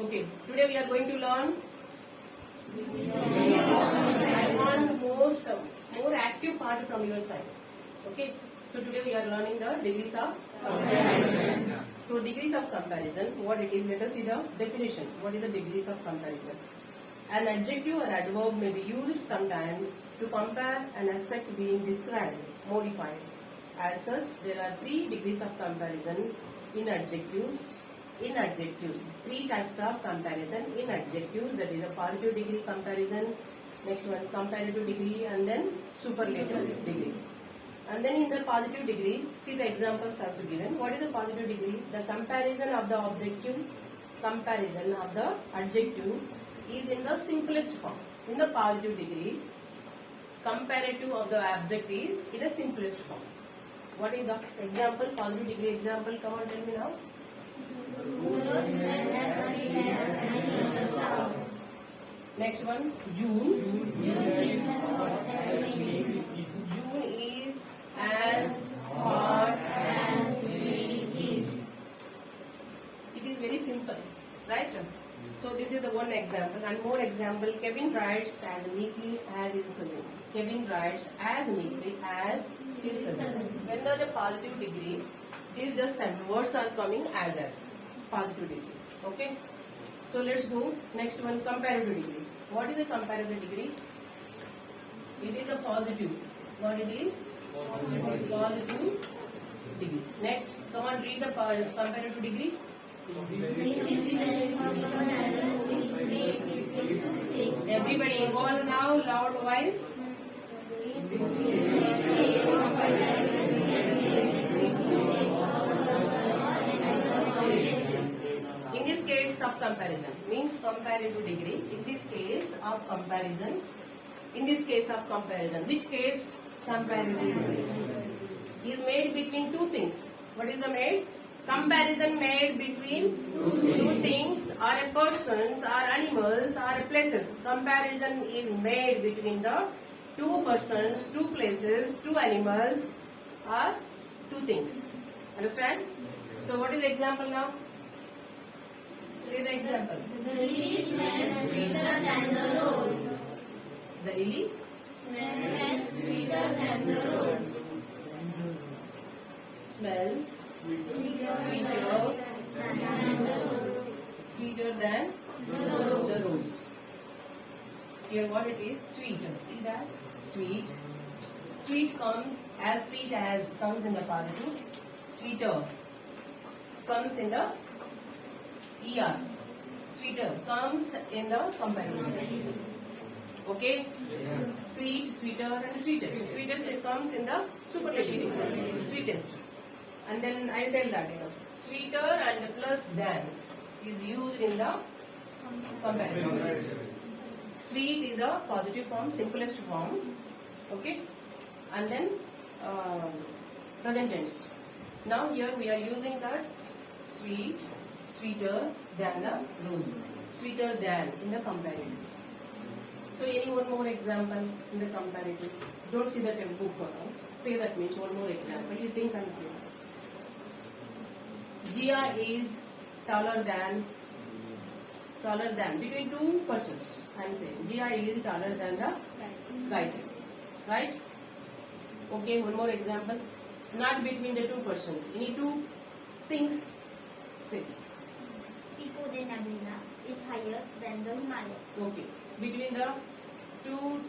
Okay, today we are going to learn. I want more active part from your side. Okay, so today we are learning the degrees of comparison. So degrees of comparison, what it is? Let us see the definition. What is the degrees of comparison? An adjective or adverb may be used sometimes to compare an aspect being described, modified. As such, there are 3 degrees of comparison in adjectives. In adjectives, 3 types of comparison in adjectives, that is a positive degree comparison, next one comparative degree, and then superlative degrees. And then in the positive degree, see the examples also given. What is the positive degree? The comparison of the objective, comparison of the adjective is in the simplest form. In the positive degree, comparative of the object is in the simplest form. What is the example? Positive degree example. Come on, tell me now. Next one, June. June is as hot as May is. It is very simple, right? So this is the one example, and more example. Kevin writes as neatly as his cousin. Kevin writes as neatly as his cousin. When there is a positive degree, these just words are coming as positive degree. Okay. So let's go. Next one, comparative degree. What is a comparative degree? It is a positive. What it is? Positive degree. Next, come on, read the comparative degree. Everybody involved now, loud voice. In this case of comparison, means comparative degree. In this case of comparison, which case comparative degree is made between 2 things. What is the made? Comparison made between 2 things, or a persons, or animals, or places. Comparison is made between the 2 persons, 2 places, 2 animals, or 2 things. Understand? So what is the example now? Say the example. The lily smells sweeter than the rose. The lily Smells sweeter than the rose. smells Sweeter sweeter than the rose. Here what it is? Sweet. See that? Sweet. Sweet comes as sweet as comes in the positive. Sweeter comes in the ER. Sweeter comes in the comparative. Okay? Sweet, sweeter, and sweetest. Sweetest it comes in the superlative. Sweetest. And then I'll tell that. Sweeter and plus than is used in the comparative. Sweet is the positive form, simplest form. Okay? And then present tense. Now here we are using that sweet, sweeter than the rose. Sweeter than in the comparative. So any one more example in the comparative. Don't see that book now. Say that means one more example. You think and say. Gia is taller than between 2 persons. I am saying Gia is taller than the Gayatri. Right? Okay, one more example. Not between the 2 persons. Any 2 things. Say. Pico de Neblina is higher than the Himalaya. Okay. Between the 2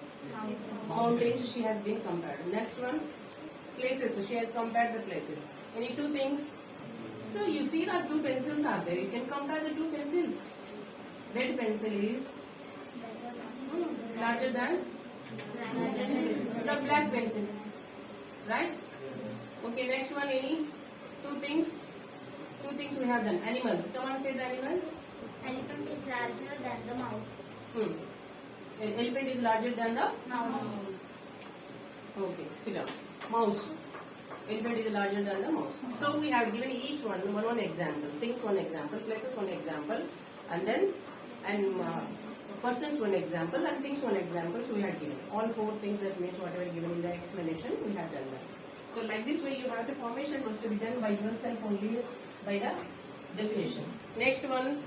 mountains she has been compared. Next one. Places. So she has compared the places. Any 2 things. So you see that 2 pencils are there. You can compare the 2 pencils. Red pencil is larger than the black pencil. Right? Okay, next one. Any 2 things? 2 things we have done. Animals. Come on, say the animals. Elephant is larger than the mouse. Elephant is larger than the Mouse. Okay, sit down. Mouse. Elephant is larger than the mouse. So we have given each one example. Things one example, places one example, and then persons one example, and things one example. So we have given all 4 things. That means whatever given in the explanation, we have done that. So like this way, you have the formation was to be done by yourself only by the definition. Next one,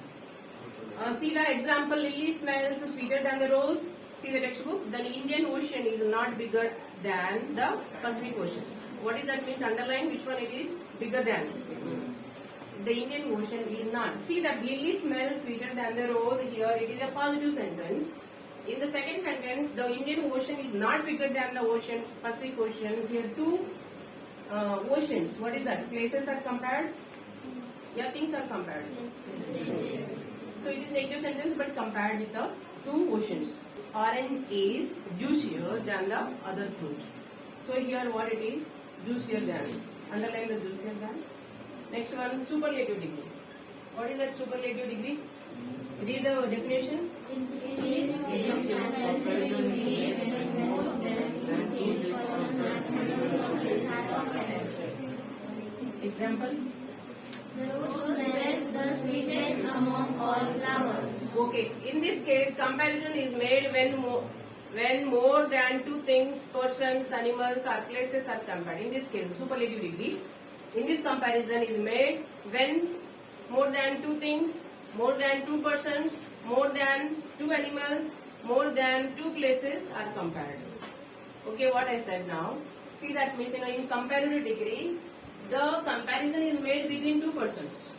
See the example, lily smells sweeter than the rose. See the textbook. The Indian Ocean is not bigger than the Pacific Ocean. What is that means? Underline which one it is? Bigger than. The Indian Ocean is not. See that lily smells sweeter than the rose. Here it is a positive sentence. In the second sentence, the Indian Ocean is not bigger than the ocean, Pacific Ocean. Here two oceans. What is that? Places are compared. Yeah, things are compared. So it is negative sentence but compared with the two oceans. Orange is juicier than the other fruit. So here what it is? Juicier than. Underline the juicier than. Next one, superlative degree. What is that superlative degree? Read the definition. Example. The rose smells the sweetest among all flowers. Okay, in this case, comparison is made when more than two things, persons, animals, or places are compared. In this case, superlative degree. In this comparison is made when more than two things, more than two persons, more than two animals, more than two places are compared. Okay, what I said now. See that means in comparative degree, the comparison is made between two persons.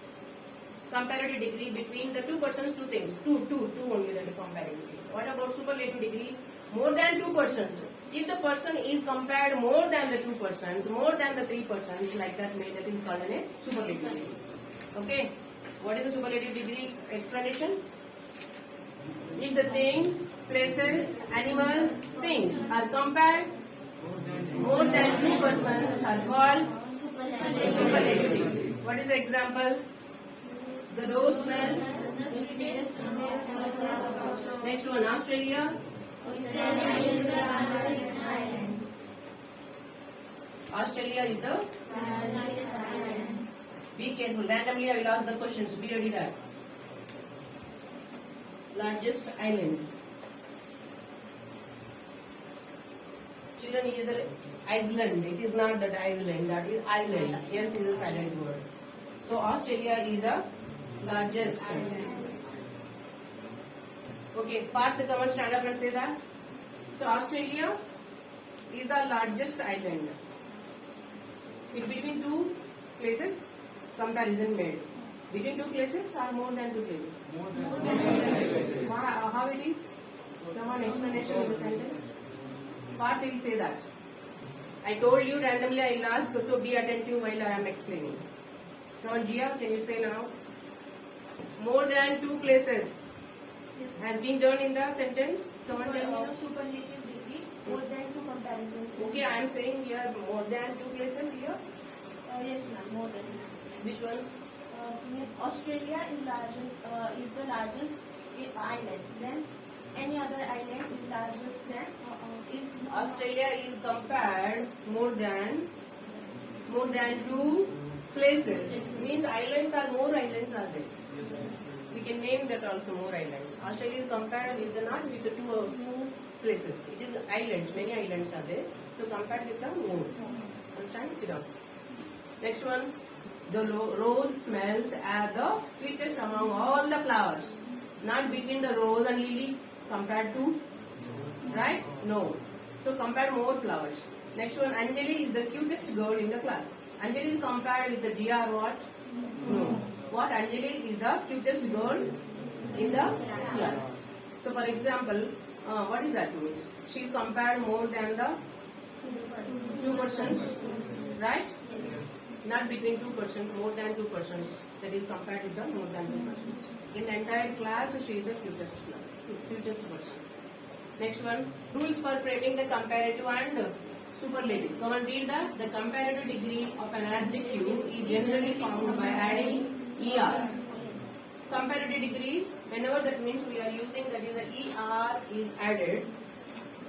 Comparative degree between the two persons, two things. Two only that is comparative degree. What about superlative degree? More than two persons. If the person is compared more than the two persons, more than the three persons, like that made, that is called a superlative degree. Okay. What is the superlative degree explanation? If the things, places, animals, things are compared more than two persons are called superlative degree. What is the example? The rose smells. Next one, Australia. Australia is the. Be careful. Randomly I will ask the questions. Be ready there. Largest island. Children, either Iceland. It is not that island. That is island. Yes is a silent word. So Australia is the largest. Okay, Parth, come on, stand up and say that. So Australia is the largest island. In between two places, comparison made. Between two places or more than two places? More than two places. How it is? Come on, explanation in the sentence. Parth will say that. I told you randomly I will ask, so be attentive while I am explaining. Come on, Gia, can you say now? More than two places has been done in the sentence. Come on, tell me. Superlative degree, more than two comparisons. Okay, I am saying here more than two places here. Yes, ma'am, more than. Which one? Australia is the largest island. Then any other island is largest than is Australia is compared more than two places. Means islands are more islands are there. We can name that also more islands. Australia is compared with the not with the two places. It is islands. Many islands are there. So compared with the more. Understand? Sit down. Next one. The rose smells as the sweetest among all the flowers. Not between the rose and lily compared to, right? No. So compare more flowers. Next one, Anjali is the cutest girl in the class. Anjali is compared with the Gia or what? No. What? Anjali is the cutest girl in the class. So for example, what is that means? She is compared more than the two persons, right? Not between two persons, more than two persons. That is compared with the more than two persons. In the entire class, she is the cutest person. Next one, rules for framing the comparative and superlative. Come and read that. The comparative degree of an adjective is generally found by adding ER. Comparative degree, whenever that means we are using, that is the ER is added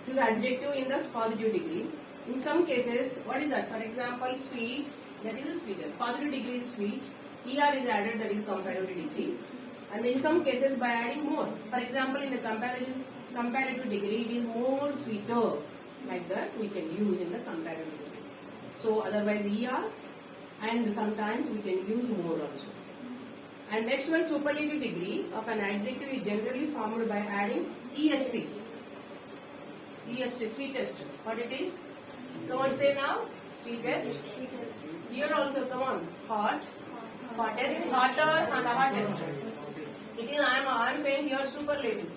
to the adjective in the positive degree. In some cases, what is that? For example, sweet, that is a sweeter. Positive degree is sweet. ER is added, that is comparative degree. And in some cases by adding more. For example, in the comparative degree, it is more sweeter. Like that we can use in the comparative degree. So otherwise ER, and sometimes we can use more also. And next one, superlative degree of an adjective is generally formed by adding est. Est, sweetest. What it is? Come on, say now. Sweetest. Here also, come on. Hot. Hottest. Hotter and the hottest. It is, I am saying here superlative.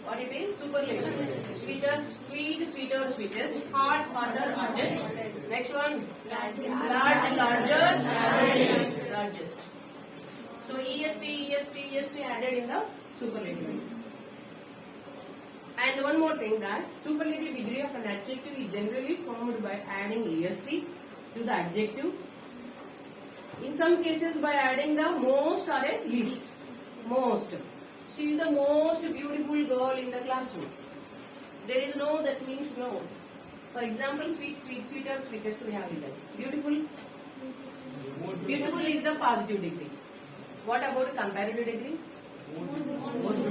What it is? Superlative. Sweetest, sweet, sweeter, sweetest. Hot, hotter, hottest. Next one. Large, larger, largest. So est added in the superlative. And one more thing, that superlative degree of an adjective is generally formed by adding est to the adjective. In some cases by adding the most or a least. Most. She is the most beautiful girl in the classroom. There is no, that means no. For example, sweet, sweet, sweeter, sweetest we have written. Beautiful. Beautiful is the positive degree. What about the comparative degree?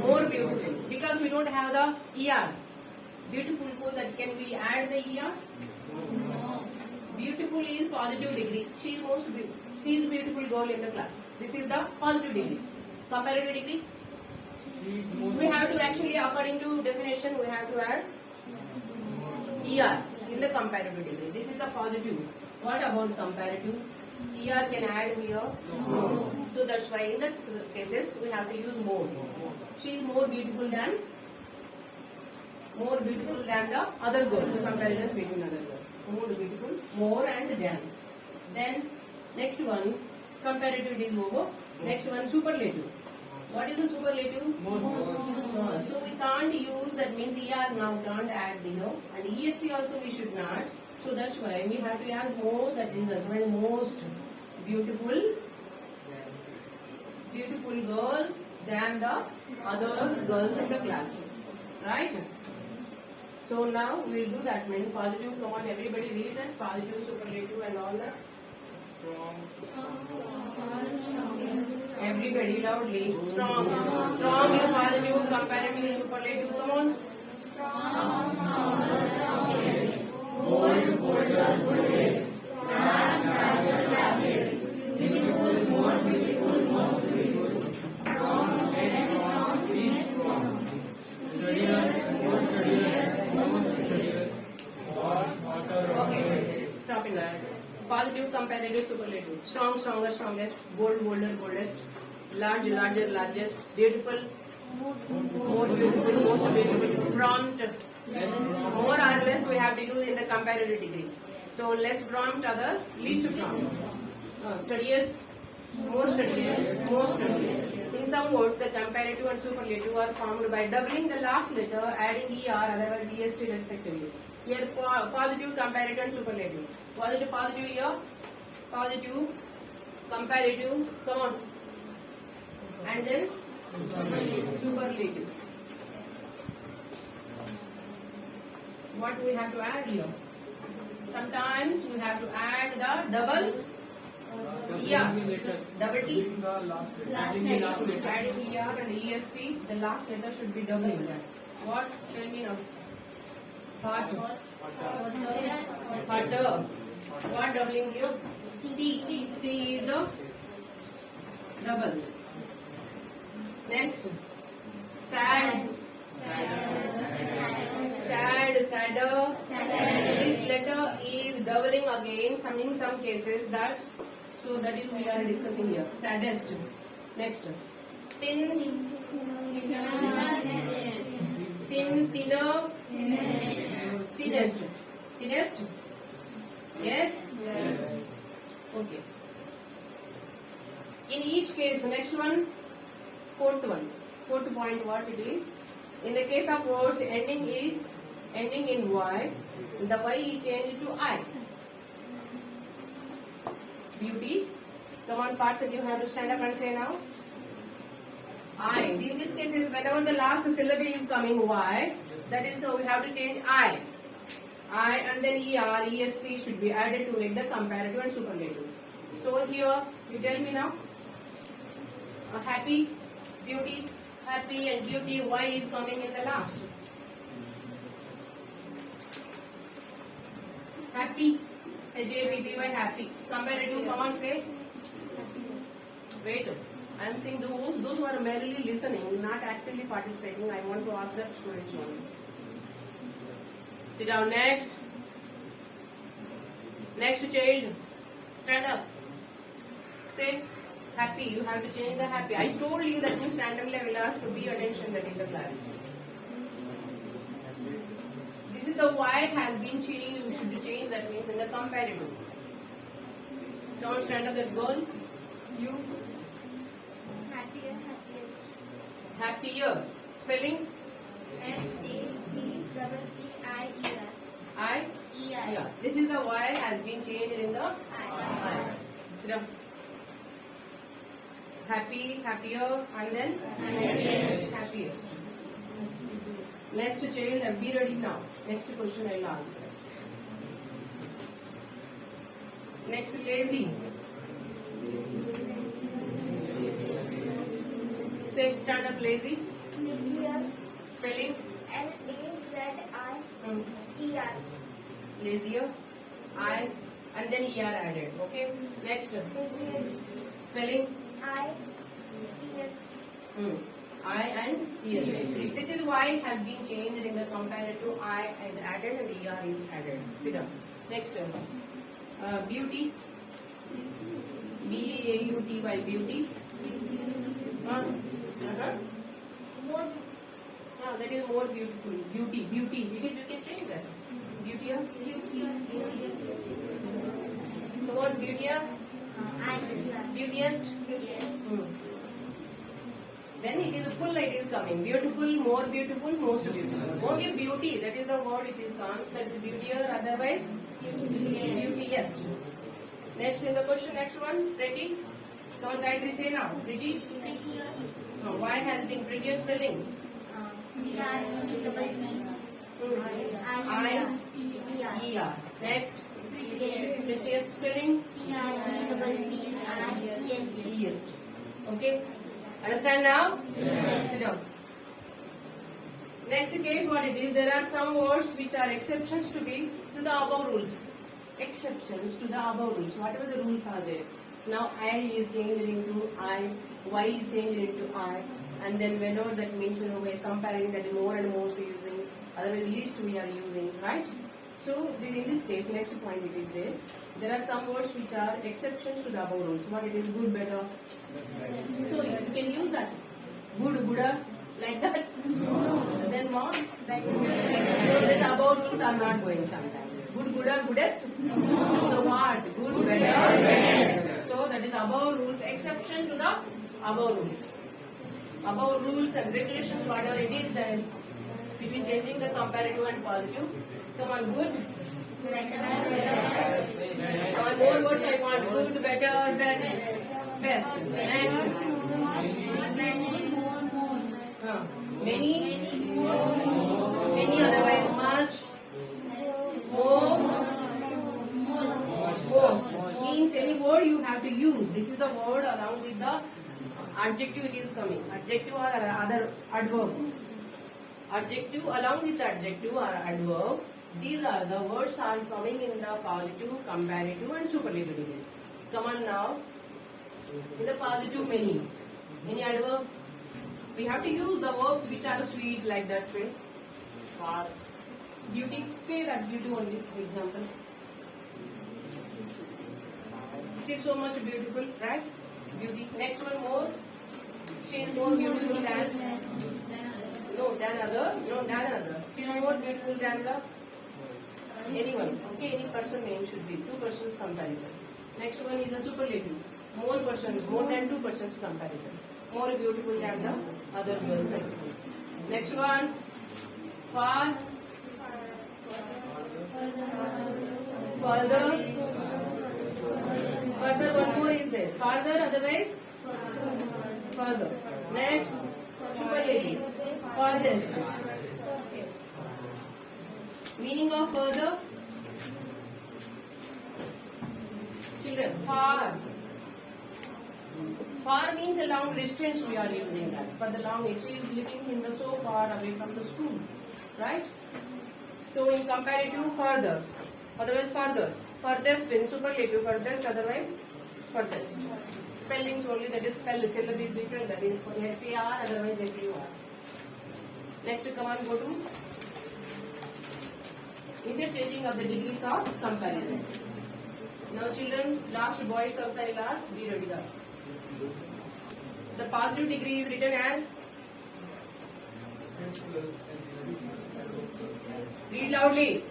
More beautiful. Because we don't have the ER. Beautiful, so that can we add the ER? No. Beautiful is positive degree. She is most beautiful. She is beautiful girl in the class. This is the positive degree. Comparative degree? We have to actually, according to definition, we have to add ER in the comparative degree. This is the positive. What about comparative? ER can add here? No. So that's why in that cases we have to use more. She is more beautiful than the other girl. Comparison between other girl. More beautiful, more and than. Then next one, comparative is over. Next one, superlative. What is the superlative? So we can't use, that means ER now can't add below, and EST also we should not. So that's why we have to add more, that is the most beautiful girl than the other girls in the classroom. Right? So now we will do that. Meaning positive, come on, everybody read that. Positive, superlative and all that. Everybody loudly. Strong. Strong is positive, comparative is superlative. Come on. Bold, bolder, boldest. Large, larger, largest. Beautiful, more beautiful, most beautiful. Strong, very strong, least strong. Studious, more studious, most studious. Okay, stop in that. Positive, comparative, superlative. Strong, stronger, strongest. Bold, bolder, boldest. Large, larger, largest. Beautiful, more beautiful, most beautiful. Prompt. More or less we have to use in the comparative degree. So less prompt, other least prompt. Studious, more studious, most studious. In some words, the comparative and superlative are formed by doubling the last letter, adding ER, otherwise EST respectively. Here positive, comparative and superlative. Positive, positive here. Positive, comparative. Come on. And then superlative. What we have to add here? Sometimes we have to add the double double T. Adding ER and EST, the last letter should be doubling that. What? Tell me now. Hotter. What doubling here? T. T is the double. Next. Sad. Sadder. This letter is doubling again. In some cases that. So that is we are discussing here. Saddest. Next. Thin. Thinner. Thinnest. Thinnest. Yes. Okay. In each case, next one. Fourth point, what it is? In the case of words ending in Y, the Y is changed to I. Beauty. Come on, Partha, you have to stand up and say now. I. In this case, whenever the last syllable is coming Y, that is how we have to change I. I and then ER, EST should be added to make the comparative and superlative. So here, you tell me now. Happy. Beauty, happy and beauty, Y is coming in the last. Happy, H-A-P-P-Y, happy. Comparative, come on, say. Wait. I am saying those who are merely listening, not actively participating. I want to ask that students only. Sit down. Next. Next child. Stand up. Say happy. You have to change the happy. I told you that means randomly I will ask to be attention that in the class. This is the Y has been changed. You should change that means in the comparative. Don't stand up that girl. You. Happier, happiest. Happier. Spelling? Happier. I? Yeah. This is the Y has been changed in the I. Sit down. Happy, happier, and then? Happiest. Next child, be ready now. Next question I will ask. Next, lazy. Say, stand up, lazy. Lazier. Spelling? Lazier. Lazier. I, and then ER added. Okay. Next, Laziest. spelling? Laziest. I and ES. This is why it has been changed in the comparative. I is added and ER is added. Sit down. Next, beauty. B-A-U-T-Y, beauty. More. That is more beautiful. Beauty. You can change that. Beauty. Come on, beauty. Beautiest. When it is full, it is coming. Beautiful, more beautiful, most beautiful. Only beauty, that is the word it is comes. That is beautier, otherwise beautiest. Next in the question, next one, pretty. Come on, Gayatri, say now. Pretty. Prettier. Why has been prettier spelling? I-E-R. Next. Prettiest spelling? East. Okay. Understand now? Yes. Sit down. Next case, what it is? There are some words which are exceptions to the above rules. Exceptions to the above rules. Whatever the rules are there. Now I is changed into I, Y is changed into I, and then whenever that means we are comparing that more and most using, otherwise least we are using, right? So in this case, next point it is there. There are some words which are exceptions to the above rules. What it is? Good, better. So you can use that. Good, gooder, like that. Then more, like that. So the above rules are not going sometimes. Good, gooder, goodest. So what? Good, better, best. So that is above rules, exception to the above rules. Above rules and regulations, whatever it is, then between changing the comparative and positive. Come on, good. Come on, more words I want. Good, better, best. Next. Many, otherwise much, more, most. Means any word you have to use. This is the word along with the adjective it is coming. Adjective or other adverb. Adjective along with adjective or adverb. These are the words are coming in the positive, comparative and superlative degree. Come on now. In the positive, many. Any adverb? We have to use the verbs which are sweet like that way. For beauty, say that beauty only. Example. She is so much beautiful, right? Beauty. Next one more. She is more beautiful than. No, than other. No, than other. She is more beautiful than the. Anyone. Okay, any person name should be. Two persons comparison. Next one is a superlative. More persons, more than two persons comparison. More beautiful than the other girls. Next one. Far. Further. Further, one more is there. Farther, otherwise? Further. Next. Superlative. Farthest. Meaning of further? Children, far. Far means a long distance we are using that. For the long history is living in the so far away from the school. Right? So in comparative, further. Otherwise, further. Furthest in superlative, furthest, otherwise? for this. Spellings only, that is spell, syllable is different, that is FAR, otherwise FUR. Next, come on, go to interchanging of the degrees of comparison. Now children, last boys also I will ask, be ready now. The positive degree is written as, read loudly.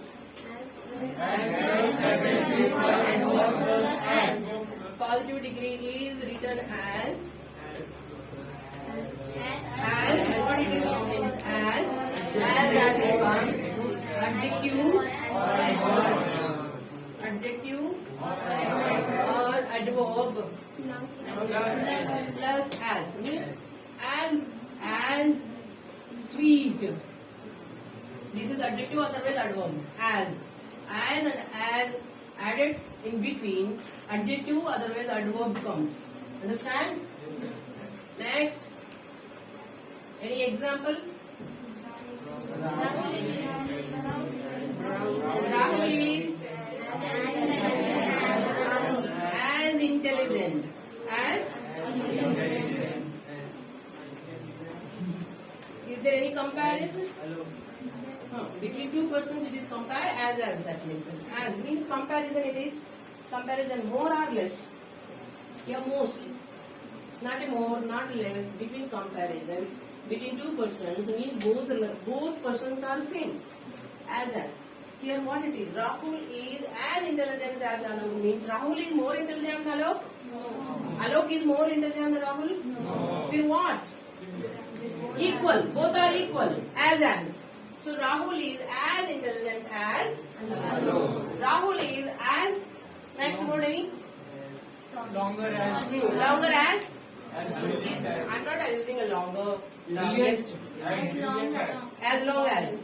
Positive degree is written as what it is means as it comes, adjective or adverb plus as means as sweet. This is adjective, otherwise adverb. As and as added in between, adjective, otherwise adverb comes. Understand? Next. Any example? Rahul is as intelligent as. Is there any comparison? Between two persons it is compared as that mentioned. As means comparison, it is comparison more or less. Yeah, most. Not a more, not less. Between comparison between two persons means both persons are same. As. Here what it is? Rahul is as intelligent as Alok means Rahul is more intelligent than Alok? No. Alok is more intelligent than Rahul? No. Then what? Equal. Both are equal. As. So Rahul is as intelligent as Alok. Rahul is as. Next word any? Longer as. Longer as? I'm not using a longer. Longest. As long as.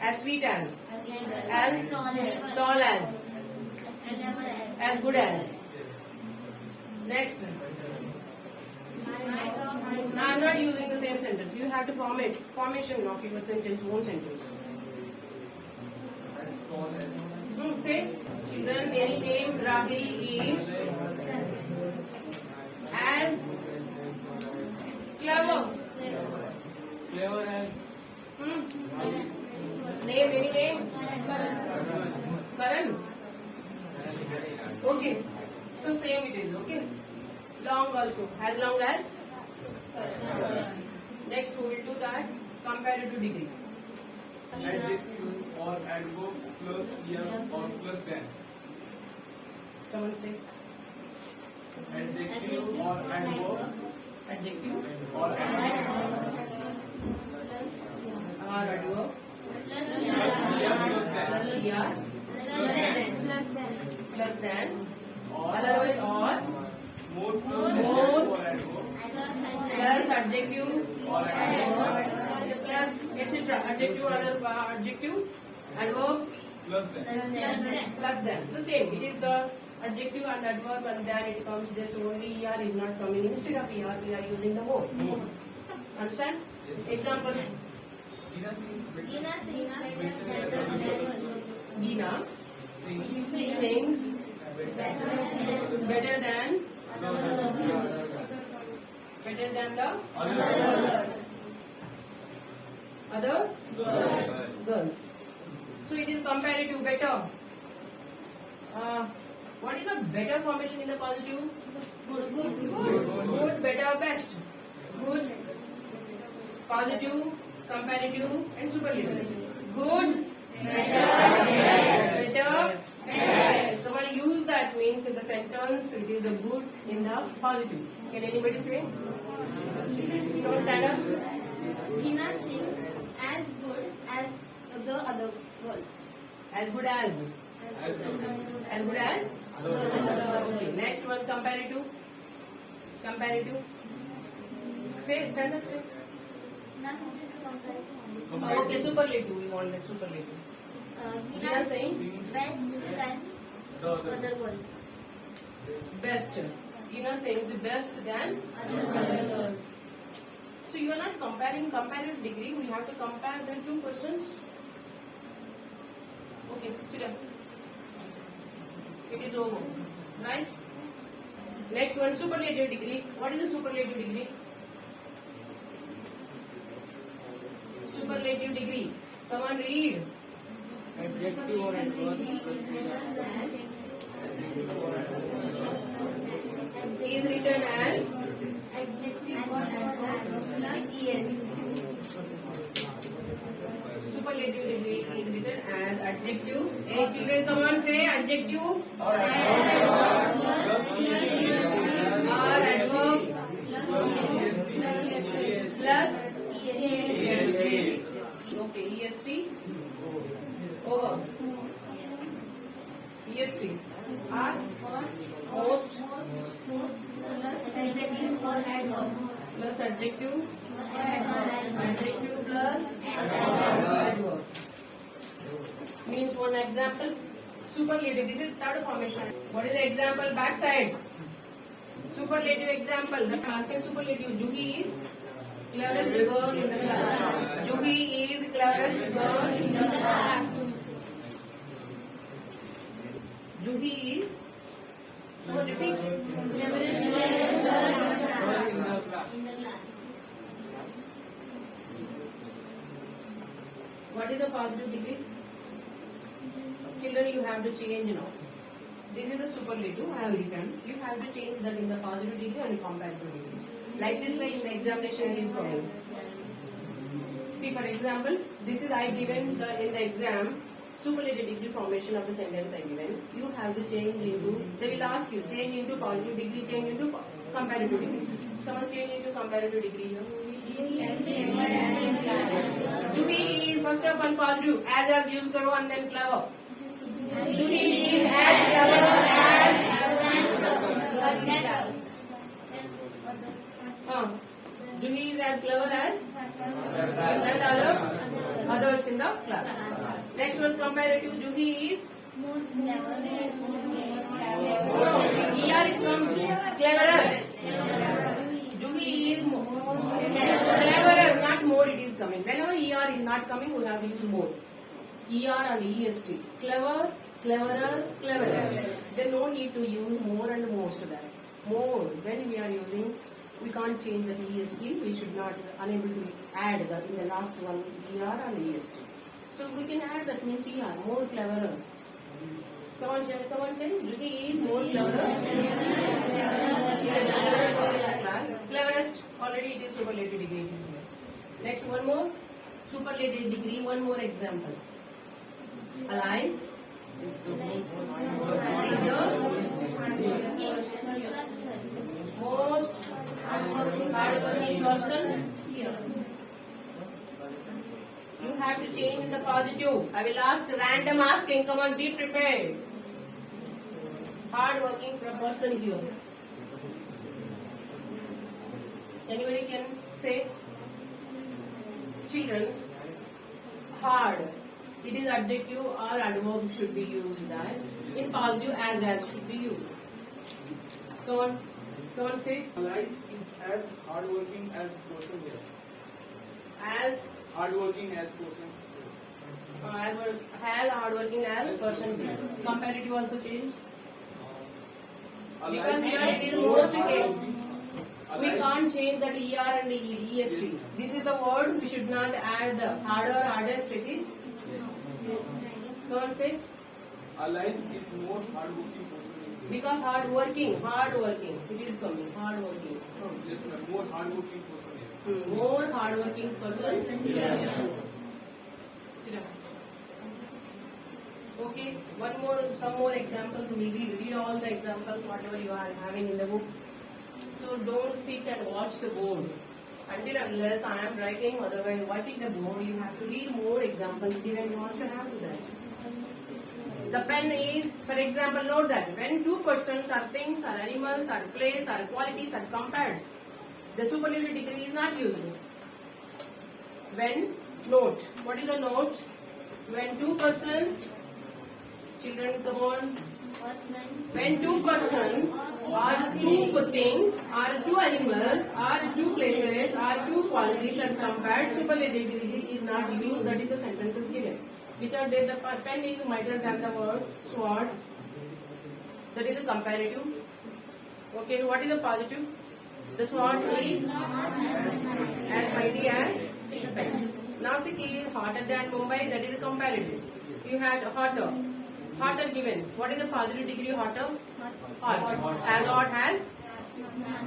As sweet as. As tall as. As good as. Next. Now I'm not using the same sentence. You have to form it. Formation of your sentence, own sentence. Say, children, any name Rahul is as clever. Clever as. Name, any name? Karan. Okay. So same it is, okay. Long also. As long as. Next we will do that. Compare it to degree. Adjective or adverb plus here or plus than. Come on, say. Adjective or adverb Adjective or adverb or adverb here plus than. plus than Or otherwise or more plus More. or adverb plus adjective or adverb plus etc. Adjective or adjective adverb plus than. plus than. The same. It is the adjective and adverb and then it comes this only er is not coming. Instead of er we are using the more. More. Understand? Example. Ina sings Geena sings better than the other girls. So it is comparative better. What is the better formation in the positive? Good, better, best. Good, positive, comparative, and superlative. Good, better, best. Someone use that means in the sentence it is the good in the positive. Can anybody say? Come stand up. Hina sings as good as the other girls. As good as. As good as? Okay. Next one, comparative. Comparative. Say, stand up, say. Okay, superlative. We want that superlative. Hina sings best than other girls. Best. Ina sings best than Other girls. So you are not comparing comparative degree. We have to compare the two persons. Okay, sit down. It is over, right? Next one, superlative degree. What is a superlative degree? Superlative degree. Come on, read. Adjective or adverb Is written as Adjective or adverb plus es. superlative degree is written as adjective. Hey children, come on, say adjective or adverb plus okay, est over est Are or most Plus adjective or adverb. plus adjective Adverb. plus adverb means one example. Superlative, this is third formation. What is the example? Backside. Superlative example. The asking superlative. Juhi is cleverest girl in the class. Juhi is cleverest girl in the class. Juhi is. Come on, repeat. Cleverest girl in the class. in the class. What is the positive degree? Children, you have to change now. This is the superlative I have written. You have to change that in the positive degree and comparative degree. Like this way in the examination it is coming. See, for example, this is I given in the exam superlative degree formation of the sentence I given. You have to change into. They will ask you change into positive degree, change into comparative degree. Come on, change into comparative degree. To be first of all positive as use karo and then clever. To be is as clever as. Juhi is as clever as others in the class. Next one comparative. Juhi is More clever. here it comes cleverer. Juhi is cleverer, not more. It is coming. Whenever er is not coming, we have to use more. Er and est. Clever, cleverer, cleverest. There no need to use more and most there. More. When we are using, we can't change the est. We should not unable to add the in the last one er and est. So we can add that means er more cleverer. Come on, say. Juhi is more cleverer. Cleverest. Already it is superlative degree. It is here. Next one more superlative degree. One more example. Alice is the most hardworking person here. You have to change in the positive. I will ask random asking. Come on, be prepared. Hardworking person here. Anybody can say? Children, hard. It is adjective or adverb should be used there. In positive as should be used. Come on, say. Alice is as hardworking as person here. As Hardworking as person. as hardworking as person. Comparative also change. Because here it is most case. We can't change that er and est. This is the word. We should not add the harder, hardest. It is. Come on, say. Alice is more hardworking person. Because hardworking. It is coming. Hardworking. Yes, ma'am. More hardworking person here. More hardworking person. Sit down. Okay. Some more examples. We will read all the examples whatever you are having in the book. So don't sit and watch the board. Until unless I am writing, otherwise wiping the board, you have to read more examples given. You also have to that. The pen is, for example, note that when two persons or things or animals or place or qualities are compared, the superlative degree is not used. When, note, what is the note? When two persons, children come on, when two persons or two things or two animals or two places or two qualities are compared, superlative degree is not used. That is the sentence is given. Which are there? The pen is mightier than the word sword. That is a comparative. Okay, what is the positive? The sword is as mighty as pen. Nasik is hotter than Mumbai, that is comparative. You had hotter. Hotter given. What is the positive degree hotter? Hot. As hot as?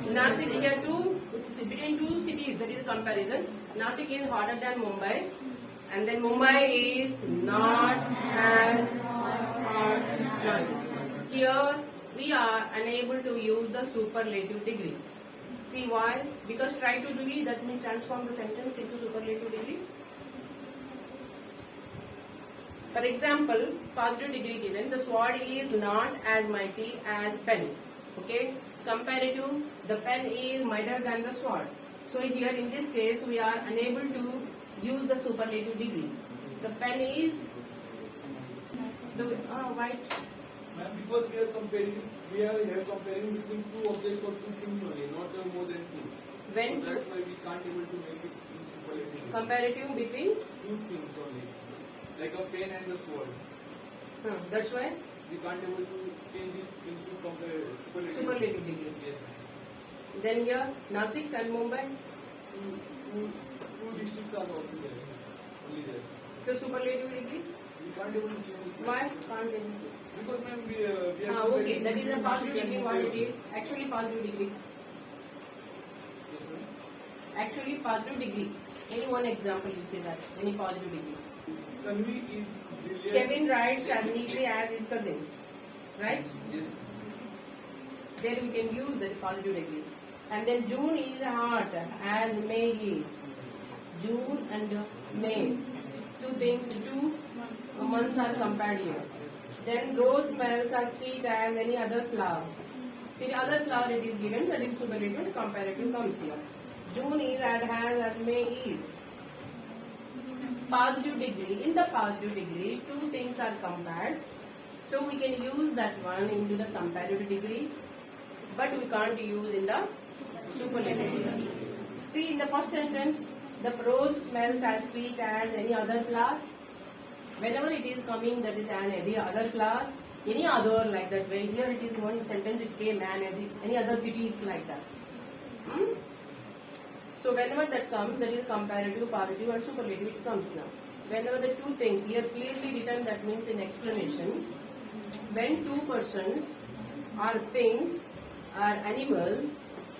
Nasik here two, between two cities, that is the comparison. Nasik is hotter than Mumbai. And then Mumbai is not as hot as Nasik. Here we are unable to use the superlative degree. See why? Because try to do it, that means transform the sentence into superlative degree. For example, positive degree given, the sword is not as mighty as pen. Okay? Comparative, the pen is mightier than the sword. So here in this case, we are unable to use the superlative degree. The pen is the white. Ma'am, because we are comparing between two objects or two things only, not more than two. When So that's why we can't able to make it in superlative. comparative between, Two things only, like a pen and a sword. that's why We can't able to change it into superlative. superlative degree. Yes, ma'am. Then here Nasik and Mumbai. Two districts are also there. Only there. So superlative degree. We can't able to change it. Why can't they? Because ma'am, we are Okay, comparing that is a between positive district degree. and What it Mumbai. is? Actually positive degree. Yes, ma'am. Actually positive degree. Any one example you say that. Any positive degree. Tanvi is brilliant. Kevin writes as neatly as his cousin. Right? Yes. There we can use that positive degree. And then June is hot as May is. June and May. Two things, two months are compared here. Then rose smells as sweet as any other flower. In other flower it is given, that is superlative, comparative comes here. June is as May is. Positive degree. In the positive degree, two things are compared. So we can use that one into the comparative degree, but we can't use in the superlative degree. See, in the first sentence, the rose smells as sweet as any other flower. Whenever it is coming, that is any other flower, any other like that way. Here it is one sentence, it came any other cities like that. So whenever that comes, that is comparative, positive and superlative, it comes now. Whenever the two things, here clearly written, that means in explanation, when two persons or things or animals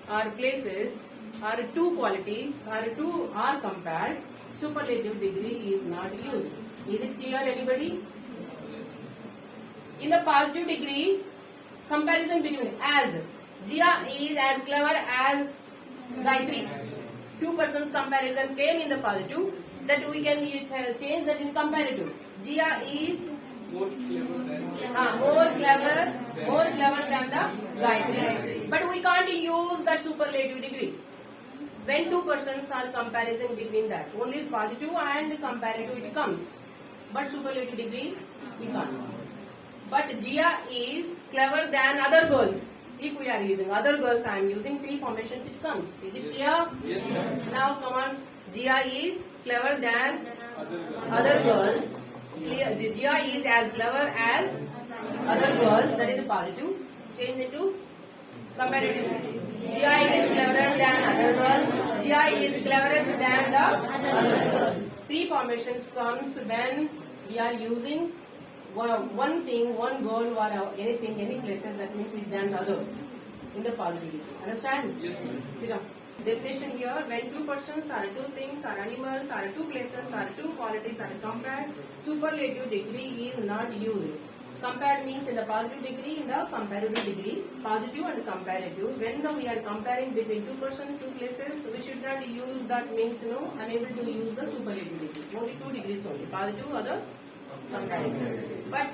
or places or two qualities or two are compared, superlative degree is not used. Is it clear, anybody? In the positive degree, comparison between as Jia is as clever as Gayatri. Two persons comparison came in the positive, that we can change that in comparative. Jia is More clever than. more clever than the Gayatri. But we can't use that superlative degree. When two persons are comparison between that, only is positive and comparative it comes. But superlative degree, we can't. But Jia is clever than other girls. If we are using other girls, I am using T formations, it comes. Is it clear? Yes, ma'am. Now come on. Jia is clever than Other girls. other girls. The Jia is as clever as other girls, that is a positive. Change it to comparative. Jia is cleverer than other girls. Jia is cleverest than the other girls. Three formations comes when we are using one thing, one girl or anything, any places, that means we than the other in the positivity. Understand? Yes, ma'am. Sit down. Definition here, when two persons or two things or animals or two places or two qualities are compared, superlative degree is not used. Compared means in the positive degree, in the comparative degree, positive and comparative. When we are comparing between two persons, two places, we should not use that means unable to use the superlative degree. Only two degrees only, positive or the comparative. But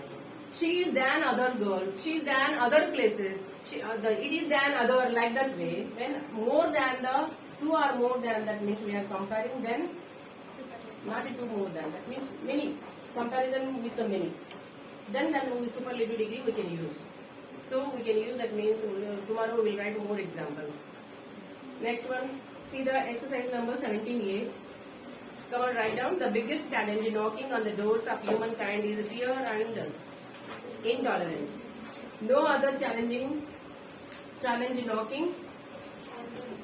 she is than other girl, she is than other places, it is than other, like that way. When more than the two are more than, that means we are comparing, then not two more than, that means many, comparison with the many. Then superlative degree we can use. So we can use, that means tomorrow we will write more examples. Next one, see the exercise number 17A. Come on, write down. The biggest challenge in knocking on the doors of humankind is fear and intolerance. No other challenging challenge knocking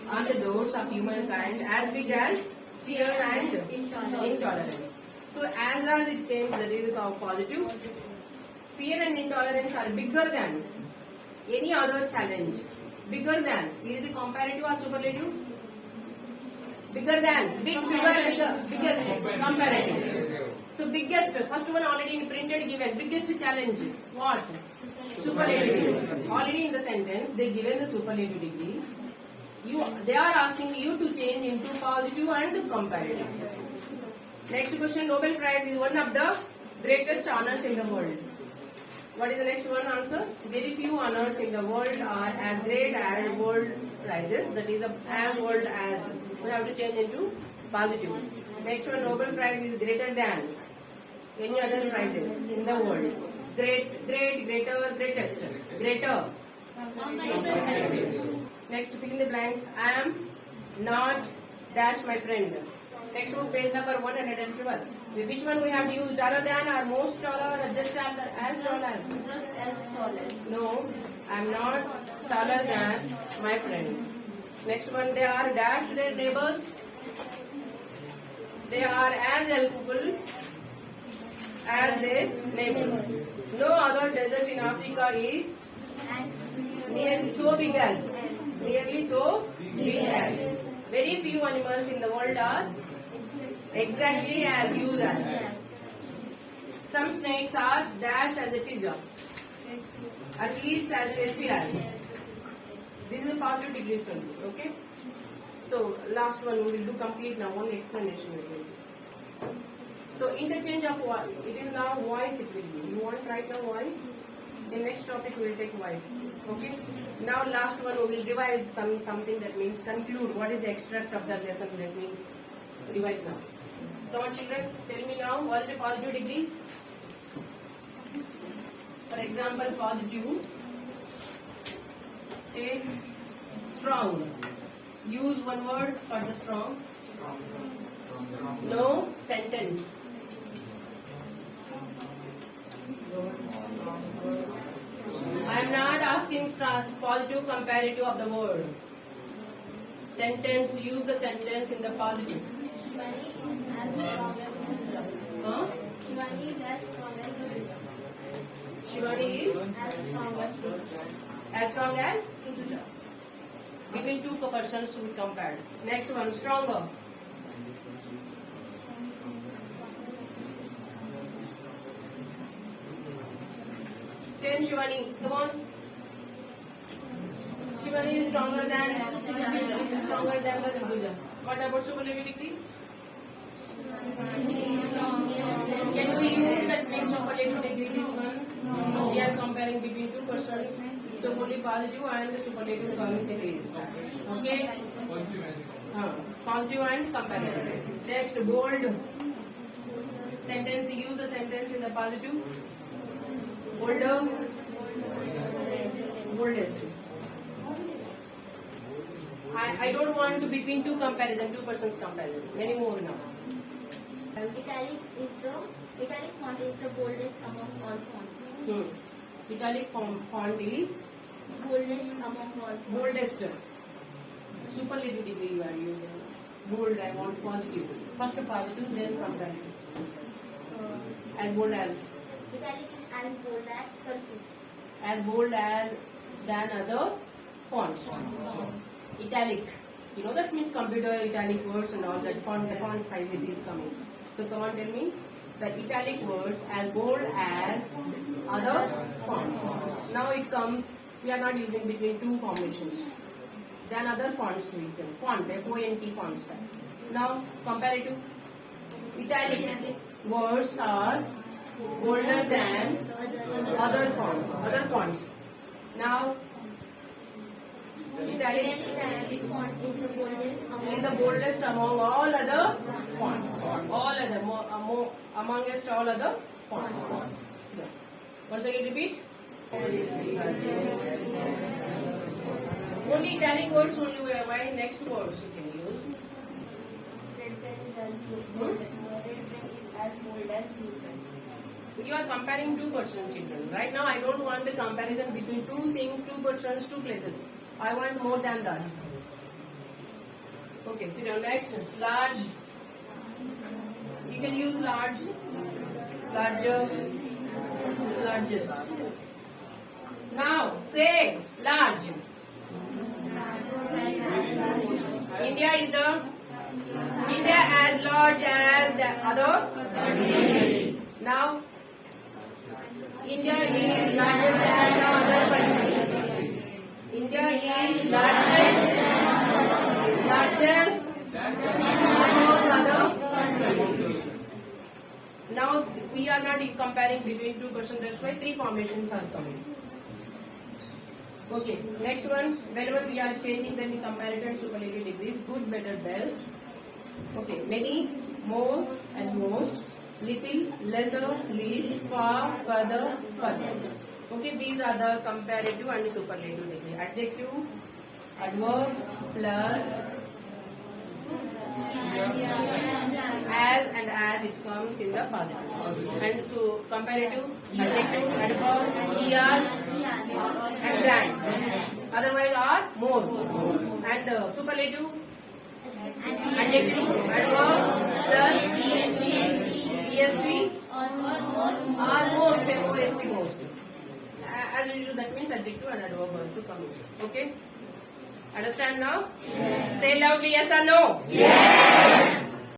on the doors of humankind as big as fear and intolerance. So as it comes, that is positive. Fear and intolerance are bigger than any other challenge. Bigger than. Is it comparative or superlative? Bigger than. Biggest. Comparative. So biggest. First one already in printed given. Biggest challenge. What? Superlative. Already in the sentence they given the superlative degree. They are asking you to change into positive and comparative. Next question. Nobel Prize is one of the greatest honors in the world. What is the next one answer? Very few honors in the world are as great as world prizes. That is as world as. We have to change into positive. Next one. Nobel Prize is greater than any other prizes in the world. Greater, greatest. Greater. Next, fill in the blanks. I am not dash my friend. Next book, page number 112. Which one we have to use? Taller than or most taller or just as tall as? Just as tall as. No, I am not taller than my friend. Next one, they are dash their neighbors. They are as helpful as their neighbors. No other desert in Africa is nearly so big as. Nearly so big as. Very few animals in the world are exactly as huge as. Some snakes are dash as a teaser. At least as tasty as. This is a positive degree only. Okay. So last one we will do complete now. One explanation we will do. So interchange of what? It is now voice it will be. You want right now voice? The next topic we will take voice. Okay. Now last one we will revise something that means conclude. What is the extract of the lesson? Let me revise now. Come on children, tell me now what is the positive degree? For example, positive. Say strong. Use one word for the strong. No sentence. I am not asking positive comparative of the word. Sentence, use the sentence in the positive. Shivani is as strong as Buddha. Huh? Shivani is as strong as Buddha. Shivani is As strong as Buddha. as strong as between two persons we compared. Next one, stronger. Same Shivani, come on. Shivani is stronger than the Hinduja. What about superlative degree? Can we use that means superlative degree this one? No. We are comparing between two persons. So only positive and the superlative comes in it. Okay? Positive and comparative. Next, bold. Sentence, use the sentence in the positive. Bolder. Boldest. I don't want to between two persons comparison. Many more now. Italic font is the boldest among all fonts. Italic font is Boldest among all fonts. boldest. Superlative degree you are using. Bold, I want positive. First positive, then comparative. As bold as. Italic is as bold as cursive. As bold as than other fonts. Italic. You know that means computer italic words and all that font, the font size it is coming. So come on, tell me. The italic words as bold as other fonts. Now it comes, we are not using between two formations. Then other fonts we can. Font, F-O-N-T fonts. Now comparative. Italic words are bolder than other fonts. Now Italic font is the boldest among all other fonts. Amongst all other fonts. Once again repeat. Only italic words only. Why next words you can use? Red pen is as bold. Red pen is as bold as blue pen. You are comparing two persons, children. Right now I don't want the comparison between two things, two persons, two places. I want more than that. Okay, sit down. Next, large. You can use large, larger, largest. Now say large. India is the India as large as the other countries. Now India is larger than the other countries. India is largest among other countries. Now we are not comparing between two persons. That's why three formations are coming. Okay, next one. Whenever we are changing the comparative and superlative degrees, good, better, best. Okay, many, more, and most. Little, lesser, least, far, further, furthest. Okay, these are the comparative and superlative degree. Adjective, adverb, plus, as it comes in the positive. And so comparative, adjective, adverb, er, and brand. Otherwise are more. And superlative, adjective, adverb, plus, est, almost, most, most. As usual, that means adjective and adverb also coming. Okay? Understand now? Yes. Say loudly yes or no? Yes.